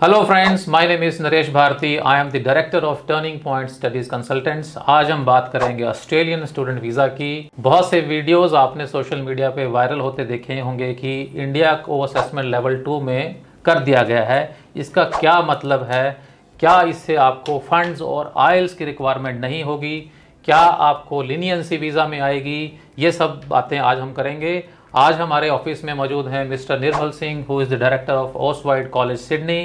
Hello friends, my name is Naresh Bharti. I am the director of Turning Point Studies Consultants. आज हम बात करेंगे Australian student visa की। बहुत से वीडियोस आपने सोशल मीडिया पे वायरल होते देखे होंगे कि इंडिया को असेसमेंट लेवल 2 में कर दिया गया है। इसका क्या मतलब है? क्या इससे आपको फंड्स और आइल्स की रिक्वायरमेंट नहीं होगी? क्या आपको लीनियंसी वीज़ा में आएगी? ये सब बातें आज हम करेंगे। आज हमारे ऑफिस में मौजूद हैं mister Nirmal Singh, who is the director of Auswide college Sydney,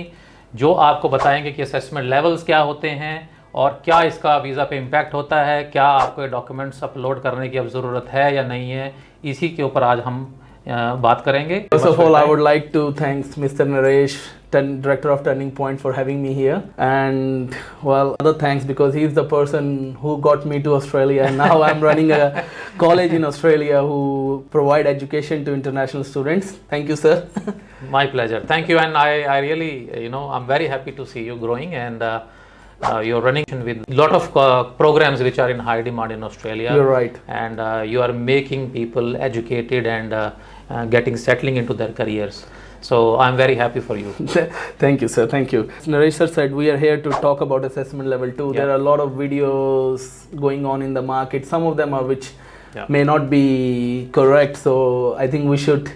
जो आपको बताएंगे कि असेसमेंट लेवल्स क्या होते हैं और क्या इसका वीज़ा पे इम्पैक्ट होता है, क्या आपको डॉक्यूमेंट्स अपलोड करने की अब ज़रूरत है या नहीं है। इसी के ऊपर आज हम बात करेंगे। First of all, I would like to thank Mr. Naresh, Director of Turning Point, for having me here. And well, other thanks because he's the person who got me to Australia, and now I'm running a college in Australia who provide education to international students. Thank you, sir. My pleasure. Thank you. And I really, I'm very happy to see you growing, and you're running with a lot of programs which are in high demand in Australia. You're right. And you are making people educated and settling into their careers. So I'm very happy for you. Thank you, sir. Thank you. Naresh sir said we are here to talk about assessment level 2. Yeah. There are a lot of videos going on in the market. Some of them are which may not be correct. So I think we should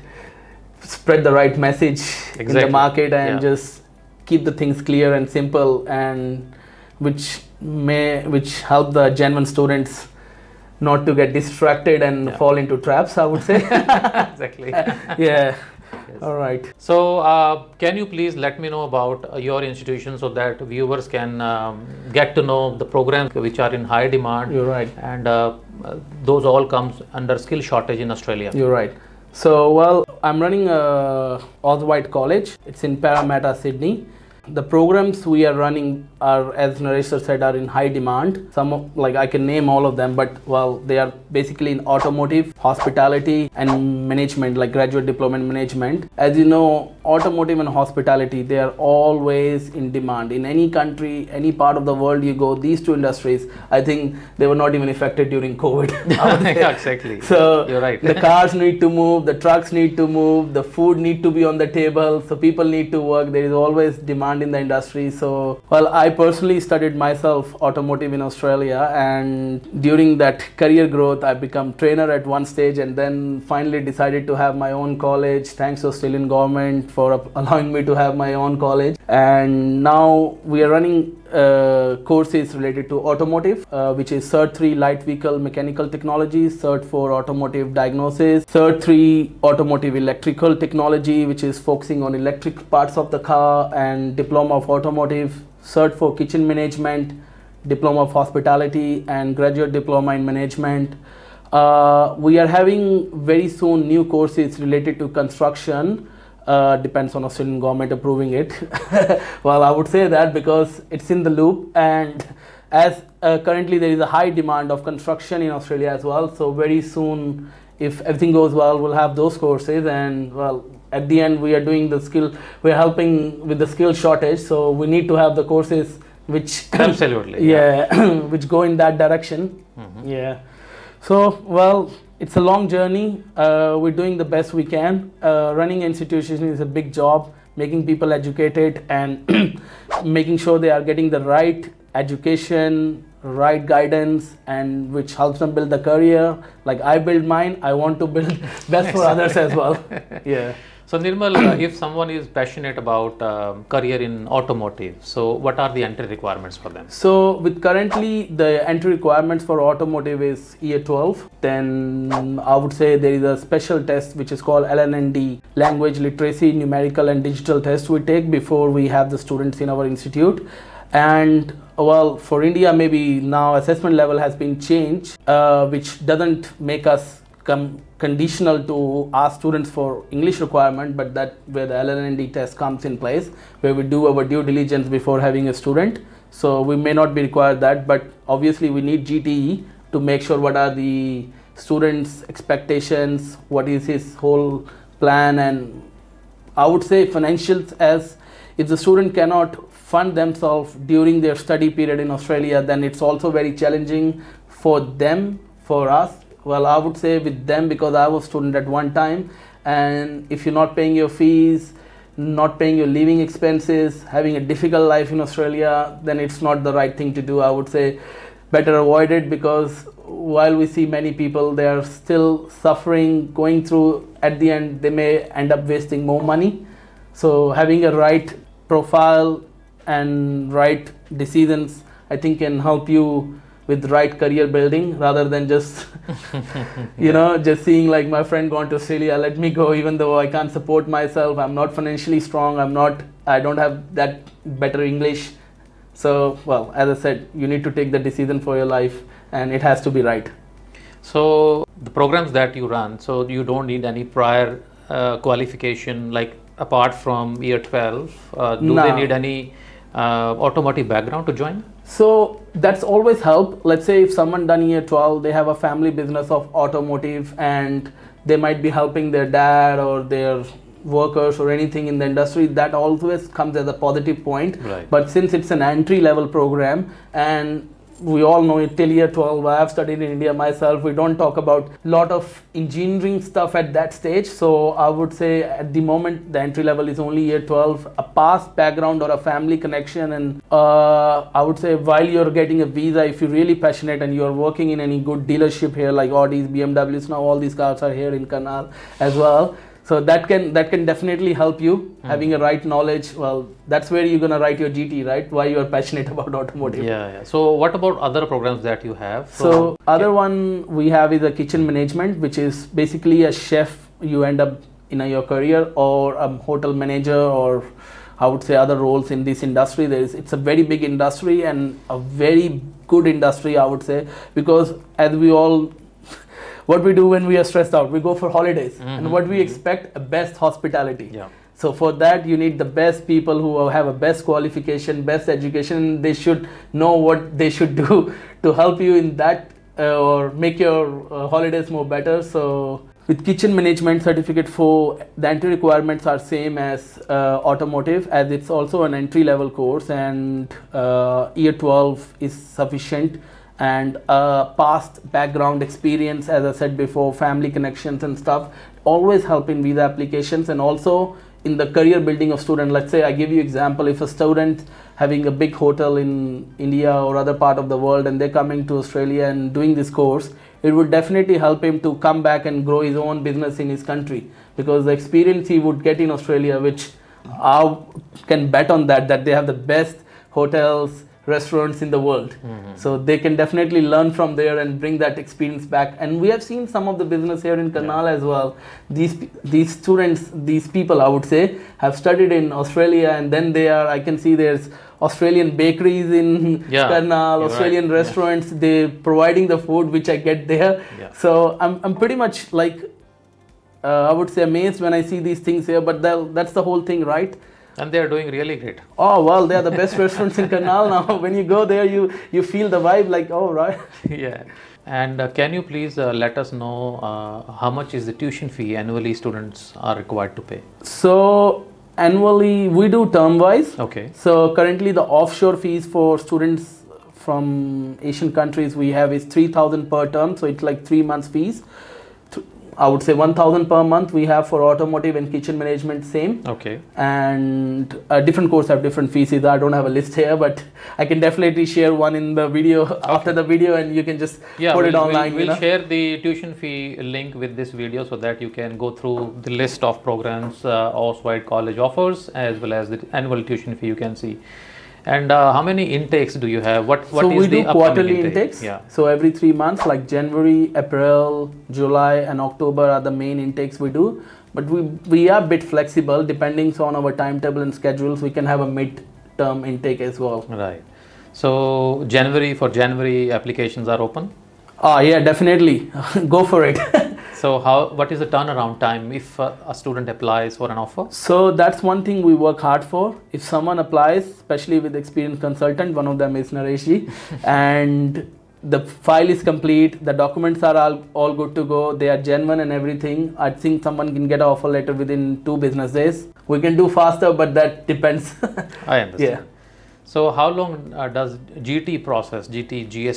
spread the right message in the market and just keep the things clear and simple, and which help the genuine students not to get distracted and fall into traps, I would say. Exactly. Yeah. Yes. All right. So can you please let me know about your institution so that viewers can get to know the programs which are in high demand. You're right. And those all comes under skill shortage in Australia. You're right. So, well, I'm running AusWide College. It's in Parramatta, Sydney. The programs we are running are, as Naresh sir said, are in high demand. Some of, like, I can name all of them, but well, they are basically in automotive, hospitality and management, like graduate diploma in management. As you know, automotive and hospitality, they are always in demand. In any country, any part of the world you go, these two industries, I think they were not even affected during COVID. Exactly. So you're right. The cars need to move, the trucks need to move, the food need to be on the table, so people need to work. There is always demand in the industry. So, well, I personally studied myself automotive in Australia, and during that career growth, I become trainer at one stage, and then finally decided to have my own college. Thanks to Australian government for allowing me to have my own college. And now we are running courses related to automotive, which is Cert 3 light vehicle mechanical technology, Cert 4 automotive diagnosis, Cert 3 automotive electrical technology, which is focusing on electric parts of the car, and diploma of automotive, Cert 4 kitchen management, diploma of hospitality, and graduate diploma in management. We are having very soon new courses related to construction. Depends on Australian government approving it. Well, I would say that because it's in the loop, and as currently there is a high demand of construction in Australia as well. So very soon, if everything goes well, we'll have those courses. And well, at the end, we are doing the skill. We're helping with the skill shortage. So we need to have the courses which absolutely which go in that direction. Mm-hmm. Yeah. So well, it's a long journey. We're doing the best we can. Running institution is a big job, making people educated and making sure they are getting the right education, right guidance, and which helps them build the career. Like I build mine, I want to build best for others as well. Yeah. So Nirmal, if someone is passionate about career in automotive, so what are the entry requirements for them? So with currently the entry requirements for automotive is year 12. Then I would say there is a special test which is called LND, language literacy, numerical and digital test we take before we have the students in our institute. And well, for India, maybe now assessment level has been changed, which doesn't make us conditional to ask students for English requirement, but that where the LND test comes in place, where we do our due diligence before having a student. So we may not be required that, but obviously we need GTE to make sure what are the students' expectations, what is his whole plan, and I would say financials, as if the student cannot fund themselves during their study period in Australia, then it's also very challenging for them, for us. Well, I would say with them because I was a student at one time, and if you're not paying your fees, not paying your living expenses, having a difficult life in Australia, then it's not the right thing to do. I would say better avoid it, because while we see many people, they are still suffering, going through, at the end they may end up wasting more money. So having a right profile and right decisions, I think, can help you with right career building, rather than just just seeing like my friend gone to Australia, let me go, even though I can't support myself, I'm not financially strong, I don't have that better English. So, well, as I said, you need to take the decision for your life, and it has to be right. So the programs that you run, so you don't need any prior qualification, like apart from year 12, do No. they need any automotive background to join? So that's always help. Let's say if someone done year 12, they have a family business of automotive, and they might be helping their dad or their workers or anything in the industry, that always comes as a positive point. Right. But since it's an entry level program, and we all know it, till year 12, I have studied in India myself, we don't talk about lot of engineering stuff at that stage. So I would say at the moment, the entry level is only year 12, a past background or a family connection. And I would say while you're getting a visa, if you're really passionate and you're working in any good dealership here, like Audis, BMWs, now all these cars are here in Karnal as well. So that can definitely help you, having a right knowledge. Well, that's where you're gonna write your GT, right? Why you are passionate about automotive. Yeah. So what about other programs that you have? So other one we have is a kitchen management, which is basically a chef. You end up in your career, or a hotel manager, or I would say other roles in this industry. It's a very big industry and a very good industry, I would say, because as we all, what we do when we are stressed out, we go for holidays, and what we expect, a best hospitality. Yeah. So for that, you need the best people who have a best qualification, best education. They should know what they should do to help you in that, or make your holidays more better. So with kitchen management certificate 4, the entry requirements are same as automotive, as it's also an entry level course, and year 12 is sufficient. And past background experience, as I said before, family connections and stuff, always help in visa applications, and also in the career building of student. Let's say I give you example, if a student having a big hotel in India or other part of the world, and they're coming to Australia and doing this course, it would definitely help him to come back and grow his own business in his country, because the experience he would get in Australia, which I can bet on that they have the best hotels, restaurants in the world. So they can definitely learn from there and bring that experience back. And we have seen some of the business here in Karnal as well. These students, these people, I would say, have studied in Australia, and then I can see there's Australian bakeries in Karnal, Australian restaurants. They're providing the food which I get there. So I'm pretty much like, I would say, amazed when I see these things here, but that's the whole thing, right? And they are doing really great. Oh, well, they are the best restaurants in Karnal now. When you go there, you feel the vibe, like, oh, right. Yeah. And can you please let us know how much is the tuition fee annually students are required to pay? So annually, we do term-wise. Okay. So currently, the offshore fees for students from Asian countries we have is 3,000 per term. So it's like 3 months fees. I would say 1,000 per month we have for automotive and kitchen management, same. Okay. And different courses have different fees. I don't have a list here, but I can definitely share one in the video after the video, and you can just put it online. We'll share the tuition fee link with this video so that you can go through the list of programs AusWide College offers, as well as the annual tuition fee you can see. And how many intakes do you have? What so is we the do quarterly intakes. Yeah. So every 3 months, like January, April, July, and October are the main intakes we do. But we are a bit flexible depending on our timetable and schedules. We can have a mid-term intake as well. Right. So January applications are open? Yeah, definitely. Go for it. So what is the turnaround time if a student applies for an offer? So that's one thing we work hard for. If someone applies, especially with experienced consultant, one of them is Naresh, and the file is complete, the documents are all good to go, they are genuine and everything, I think someone can get an offer letter within 2 business days. We can do faster, but that depends. I understand. Yeah. So how long does GS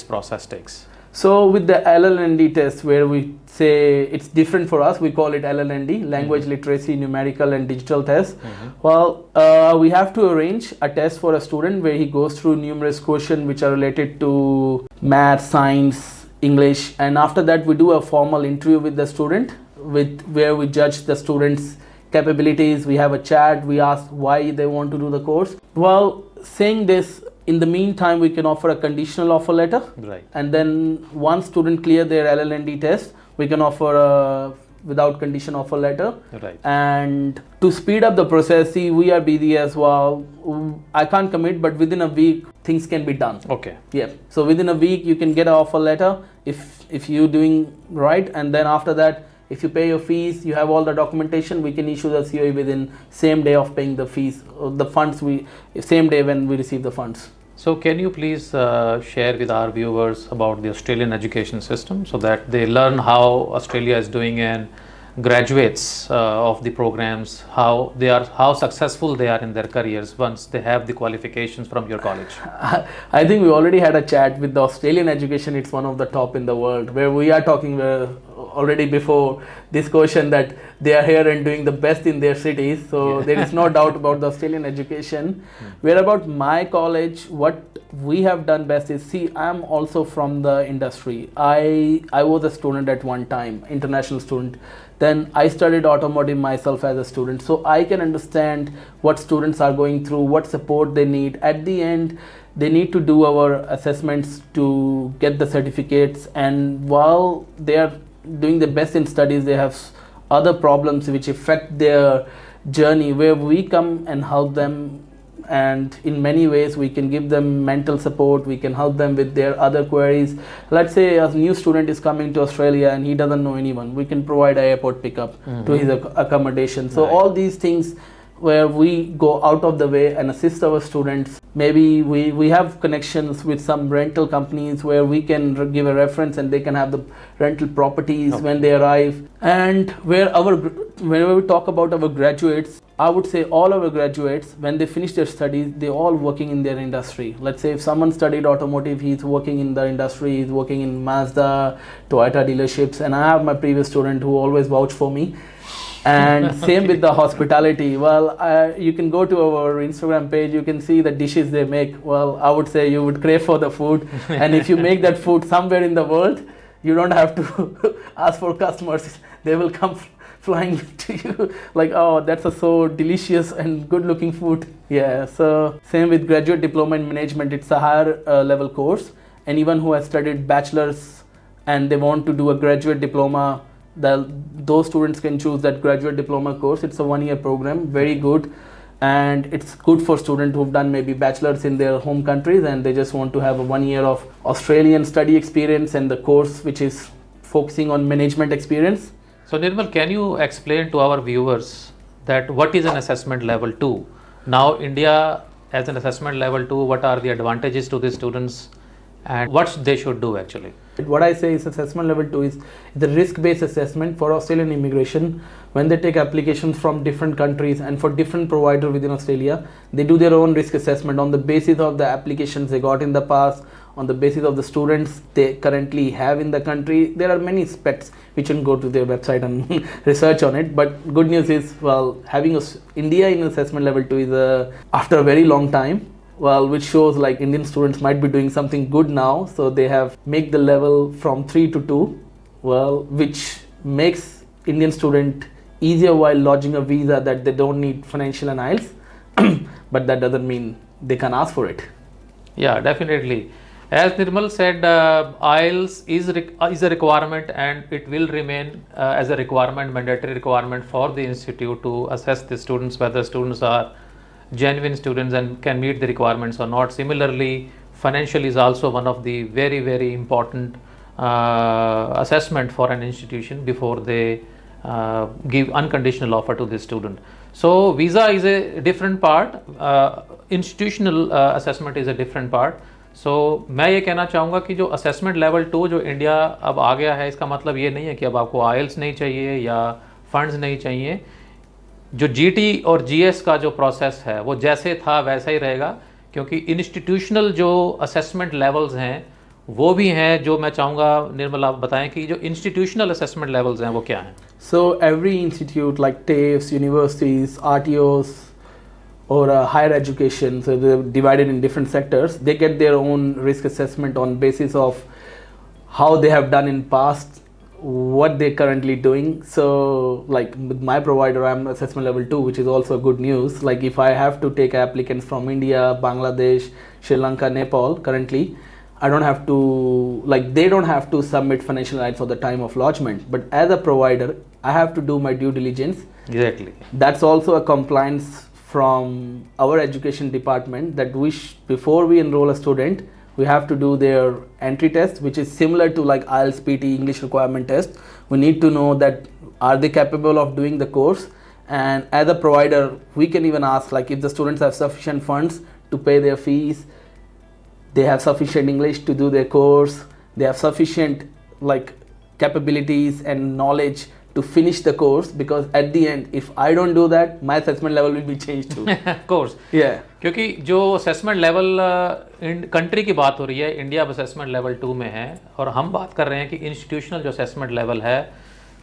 process takes? So with the LLND test, where we say it's different for us, we call it LLND, Language Literacy, Numerical and Digital Test. Well, we have to arrange a test for a student where he goes through numerous questions which are related to math, science, English, and after that we do a formal interview with the student, where we judge the student's capabilities. We have a chat, we ask why they want to do the course. Well, saying this, in the meantime, we can offer a conditional offer letter. Right. And then once student clear their LLND test, we can offer a without condition offer letter. Right. And to speed up the process, see, we are busy as well. I can't commit, but within a week, things can be done. Okay. Yeah. So within a week, you can get an offer letter if you're doing right. And then after that, if you pay your fees, you have all the documentation, we can issue the COE within same day of paying the fees, or the funds same day when we receive the funds. So can you please share with our viewers about the Australian education system so that they learn how Australia is doing and graduates of the programs, how successful they are in their careers once they have the qualifications from your college? I think we already had a chat with the Australian education. It's one of the top in the world, where we are talking already before this question that they are here and doing the best in their cities. So there is no doubt about the Australian education. Where about my college, what we have done best is, see, I'm also from the industry. I was a student at one time, international student. Then I studied automotive myself as a student, so I can understand what students are going through, what support they need. At the end, they need to do our assessments to get the certificates, and while they are doing the best in studies, they have other problems which affect their journey, where we come and help them. And in many ways we can give them mental support, we can help them with their other queries. Let's say a new student is coming to Australia and he doesn't know anyone, we can provide an airport pickup to his accommodation. So all these things where we go out of the way and assist our students. Maybe we have connections with some rental companies where we can give a reference and they can have the rental properties when they arrive. And whenever we talk about our graduates, I would say all our graduates, when they finish their studies, they're all working in their industry. Let's say if someone studied automotive, he's working in the industry, he's working in Mazda, Toyota dealerships, and I have my previous student who always vouch for me. And same with the hospitality. Well, you can go to our Instagram page, you can see the dishes they make. Well, I would say you would crave for the food. And if you make that food somewhere in the world, you don't have to ask for customers. They will come flying to you like, oh, that's a so delicious and good looking food. Yeah, so same with graduate diploma in management. It's a higher level course. Anyone who has studied bachelor's and they want to do a graduate diploma, those students can choose that graduate diploma course. It's a 1-year program, very good. And it's good for students who've done maybe bachelor's in their home countries and they just want to have a 1 year of Australian study experience and the course which is focusing on management experience. So Nirmal, can you explain to our viewers that what is an assessment level 2? Now India as an assessment level 2, what are the advantages to the students and what they should do actually? What I say is assessment level 2 is the risk-based assessment for Australian immigration. When they take applications from different countries and for different providers within Australia, they do their own risk assessment on the basis of the applications they got in the past, on the basis of the students they currently have in the country. There are many specs which you can go to their website and research on it. But good news is, well, having India in assessment level 2 is after a very long time. Well, which shows like Indian students might be doing something good now. So they have make the level from 3 to 2, well, which makes Indian student easier while lodging a visa that they don't need financial and IELTS. But that doesn't mean they can ask for it. Yeah, definitely. As Nirmal said, IELTS is a requirement and it will remain as a requirement, mandatory requirement for the institute to assess the students, whether students are genuine students and can meet the requirements or not. Similarly, financial is also one of the very, very important assessment for an institution before they give unconditional offer to the student. So visa is a different part, institutional assessment is a different part. So मैं ये कहना चाहूँगा कि जो assessment level 2 जो India अब आ गया है, इसका मतलब ये नहीं है कि अब आपको IELTS नहीं चाहिए या फंड्स नहीं चाहिए. जो GT और GS का जो प्रोसेस है वो जैसे था वैसा ही रहेगा, क्योंकि इंस्टीट्यूशनल जो असेसमेंट लेवल्स हैं वो भी हैं जो मैं चाहूँगा निर्मल आप बताएं कि जो इंस्टीट्यूशनल असेसमेंट लेवल्स हैं वो क्या हैं। So every institute like TAFEs, universities, RTOs, or higher education, so they're divided in different sectors. They get their own risk assessment on basis of how they have done in past, what they're currently doing. So like with my provider, I'm assessment level 2, which is also good news. Like if I have to take applicants from India, Bangladesh, Sri Lanka, Nepal currently, I don't have to, like they don't have to submit financial aids for the time of lodgement. But as a provider, I have to do my due diligence. Exactly. That's also a compliance from our education department that before we enroll a student, we have to do their entry test, which is similar to like IELTS, PT, English requirement test. We need to know that are they capable of doing the course. And as a provider, we can even ask like if the students have sufficient funds to pay their fees, they have sufficient English to do their course, they have sufficient like capabilities and knowledge to finish the course, because at the end if I don't do that, my assessment level will be changed too. Of course. Yeah. क्योंकि जो assessment level country की बात हो रही है, India assessment level 2 में है, और हम बात कर रहे हैं कि इंस्टीट्यूशनल जो असेसमेंट लेवल है,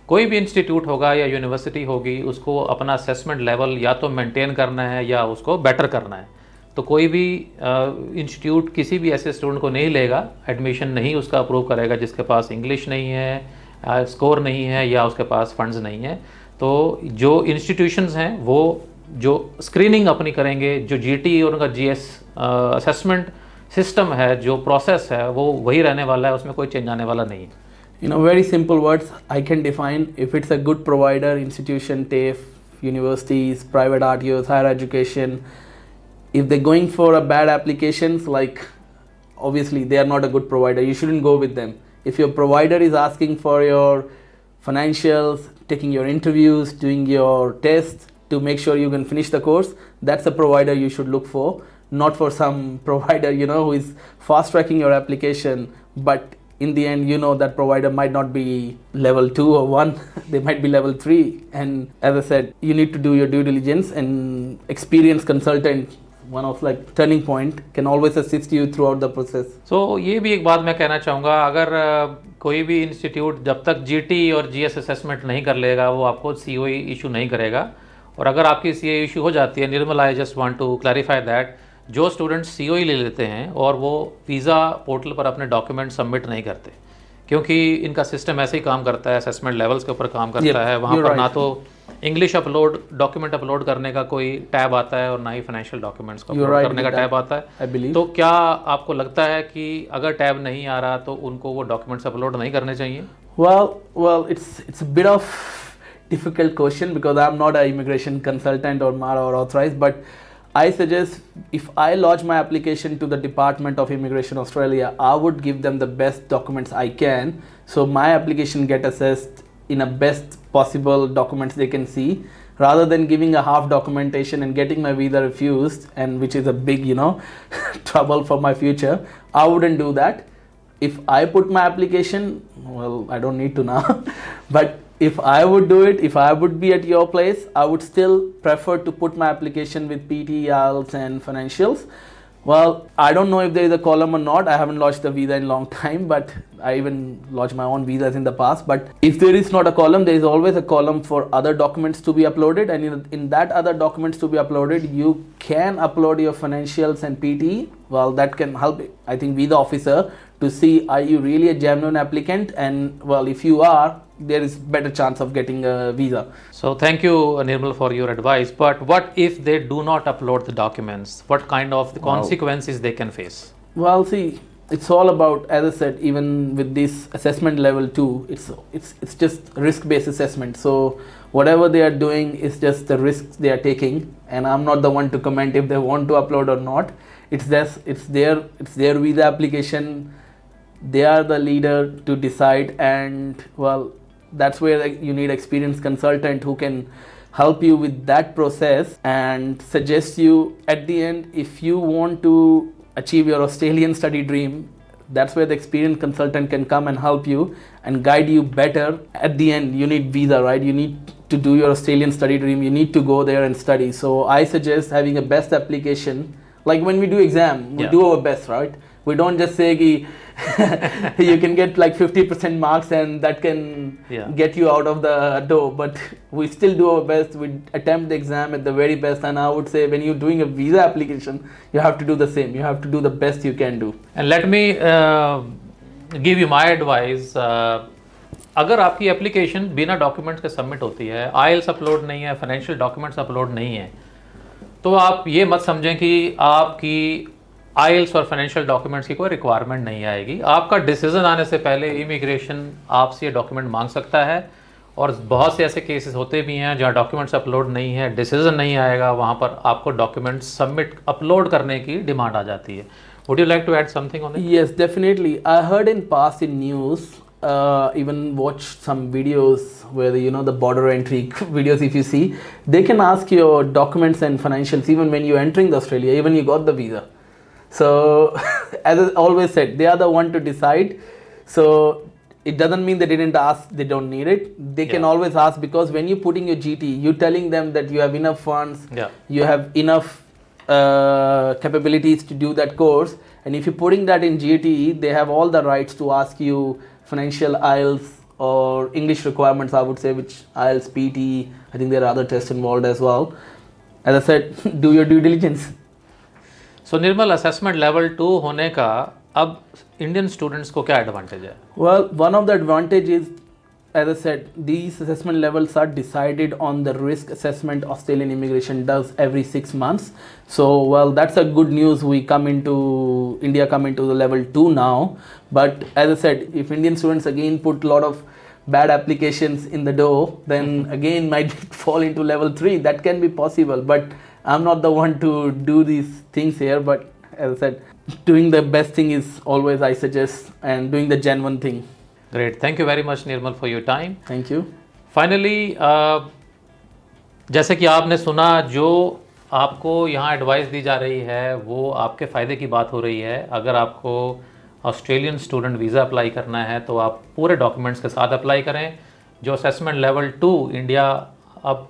कोई भी इंस्टीट्यूट होगा या यूनिवर्सिटी होगी, उसको अपना असेसमेंट लेवल या तो मेंटेन करना है या उसको बेटर करना है। तो कोई भी इंस्टीट्यूट किसी भी ऐसे स्टूडेंट को नहीं लेगा, एडमिशन नहीं उसका अप्रूव करेगा जिसके पास इंग्लिश नहीं है, स्कोर नहीं है या उसके पास फंड्स नहीं है। तो जो इंस्टीट्यूशंस हैं वो जो स्क्रीनिंग अपनी करेंगे, जो जीटी और उनका जीएस असेसमेंट सिस्टम है, जो प्रोसेस है, वो वही रहने वाला है, उसमें कोई चेंज आने वाला नहीं है। You know, very simple words I can define. If it's a good provider, institution, TAFE, universities, private RTOs, higher education, if they're going for a bad applications, like obviously they are not a good provider, you shouldn't go with them. If your provider is asking for your financials, taking your interviews, doing your tests to make sure you can finish the course, that's a provider you should look for, not for some provider, you know, who is fast tracking your application, but in the end, you know, that provider might not be level 2 or 1, they might be level 3. And as I said, you need to do your due diligence, and experienced consultant, one of like turning point, can always assist you throughout the process. So ये भी एक बात मैं कहना चाहूँगा, अगर कोई भी इंस्टीट्यूट जब तक जीटी और जीएस असेसमेंट नहीं कर लेगा, वो आपको सीओई इशू नहीं करेगा। और अगर आपकी सीओई इशू हो जाती है, Nirmal, I just want to clarify that, जो स्टूडेंट्स सीओई ले लेते हैं और वो वीज़ा पोर्टल पर अपने डॉक्यूमेंट सबमिट नहीं करते, क्योंकि इनका सिस्टम ऐसे ही काम करता है, असेसमेंट लेवल्स के ऊपर काम करता है, वहाँ पर ना तो इंग्लिश डॉक्यूमेंट अपलोड करने का कोई टैब आता है और ना ही फाइनेंशियल डॉक्यूमेंट्स को अपलोड करने का टैब आता है। तो क्या आपको लगता है कि अगर टैब नहीं आ रहा तो उनको वो डॉक्यूमेंट्स अपलोड नहीं करने चाहिए? Well, it's a bit of difficult question because I'm not an immigration consultant or MARA or authorized, but I suggest if I lodge my application to the Department of Immigration Australia, I would give them the best documents I can, so my application get assessed in a best possible documents they can see, rather than giving a half documentation and getting my visa refused, and which is a big, you know, trouble for my future. I wouldn't do that. If I put my application, well, I don't need to now, but if I would do it, if I would be at your place, I would still prefer to put my application with PT, IELTS and financials. Well, I don't know if there is a column or not. I haven't lodged the visa in a long time, but I even lodged my own visas in the past. But if there is not a column, there is always a column for other documents to be uploaded. And in that other documents to be uploaded, you can upload your financials and PT. Well, that can help, I think, visa officer to see, are you really a genuine applicant? And well, if you are, there is better chance of getting a visa. So thank you, Nirmal, for your advice. But what if they do not upload the documents? What kind of the consequences they can face? Well, see, it's all about, as I said, even with this assessment level 2, it's just risk-based assessment. So whatever they are doing is just the risks they are taking, and I'm not the one to comment if they want to upload or not. It's their visa application. They are the leader to decide, and well, that's where you need experienced consultant who can help you with that process and suggest you at the end, if you want to achieve your Australian study dream, that's where the experienced consultant can come and help you and guide you better. At the end, you need visa, right? You need to do your Australian study dream. You need to go there and study. So I suggest having a best application like when we do exam, we Yeah. do our best, right? We don't just say ki you can get like 50% marks and that can Yeah. get you out of the door, but we still do our best. We attempt the exam at the very best, and I would say when you're doing a visa application, you have to do the same. You have to do the best you can do. And let me give you my advice. अगर आपकी application बिना documents के submit होती है, IELTS upload नहीं है, financial documents upload नहीं है, तो आप ये मत समझें कि आपकी आईएल्स और फाइनेंशियल डॉक्यूमेंट्स की कोई रिक्वायरमेंट नहीं आएगी। आपका डिसीजन आने से पहले इमिग्रेशन आपसे ये डॉक्यूमेंट मांग सकता है, और बहुत से ऐसे केसेस होते भी हैं जहाँ डॉक्यूमेंट्स अपलोड नहीं है, डिसीजन नहीं आएगा, वहाँ पर आपको डॉक्यूमेंट्स सबमिट अपलोड करने की डिमांड आ जाती है। Would you like to add something on it? Yes, definitely. I heard in past in news, even watched some videos where the border entry videos. If you see, they can ask your documents and financials even when you're entering Australia, even you got the visa. So as I always said, they are the one to decide. So it doesn't mean they didn't ask, they don't need it. They can always ask, because when you're putting your GT, you're telling them that you have enough funds, you have enough capabilities to do that course, and if you're putting that in GT, they have all the rights to ask you financial, IELTS or English requirements, I would say, which IELTS, PT, I think there are other tests involved as well. As I said, do your due diligence. So Nirmal, assessment level 2 होने का अब Indian students को क्या advantage है? Well, one of the advantages, as I said, these assessment levels are decided on the risk assessment Australian immigration does every 6 months. So, well, that's a good news. India come into the level 2 now. But as I said, if Indian students again put a lot of bad applications in the door, then again might fall into level 3. That can be possible. But I'm not the one to do these things here. But as I said, doing the best thing is always I suggest, and doing the genuine thing. Great. Thank you very much, Nirmal, for your time. Thank you. Finally, जैसे कि आपने सुना, जो आपको यहाँ advice दी जा रही है वो आपके फ़ायदे की बात हो रही है। अगर आपको ऑस्ट्रेलियन स्टूडेंट वीज़ा अप्लाई करना है तो आप पूरे डॉक्यूमेंट्स के साथ अप्लाई करें। जो असेसमेंट लेवल 2 इंडिया अब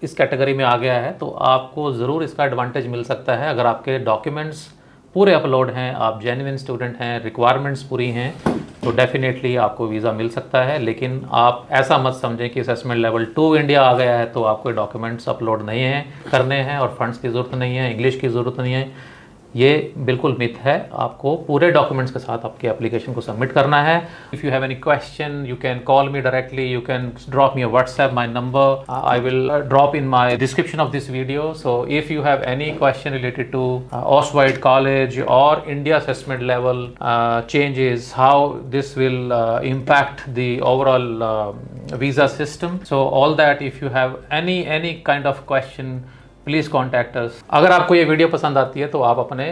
इस कैटेगरी में आ गया है, तो आपको ज़रूर इसका एडवांटेज मिल सकता है। अगर आपके डॉक्यूमेंट्स पूरे अपलोड हैं, आप जेन्युइन स्टूडेंट हैं, रिक्वायरमेंट्स पूरी हैं, तो डेफिनेटली आपको वीज़ा मिल सकता है। लेकिन आप ऐसा मत समझें कि असेसमेंट लेवल 2 इंडिया आ गया है तो आपको डॉक्यूमेंट्स अपलोड नहीं हैं करने हैं और फंड्स की ज़रूरत नहीं है, इंग्लिश की ज़रूरत नहीं है। ये बिल्कुल मिथ है। आपको पूरे डॉक्यूमेंट्स के साथ आपकी एप्लीकेशन को सबमिट करना है। If you have any question, you can call me directly, you can drop me a WhatsApp, my number I will drop in my description of this video. So if you have any question related to AusWide College or India assessment level changes, how this will impact the overall visa system, so all that, if you have any kind of question, please contact us. अगर आपको ये video पसंद आती है तो आप अपने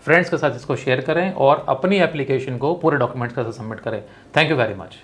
friends के साथ इसको शेयर करें और अपनी एप्लीकेशन को पूरे डॉक्यूमेंट्स के साथ सबमिट करें। Thank you very much.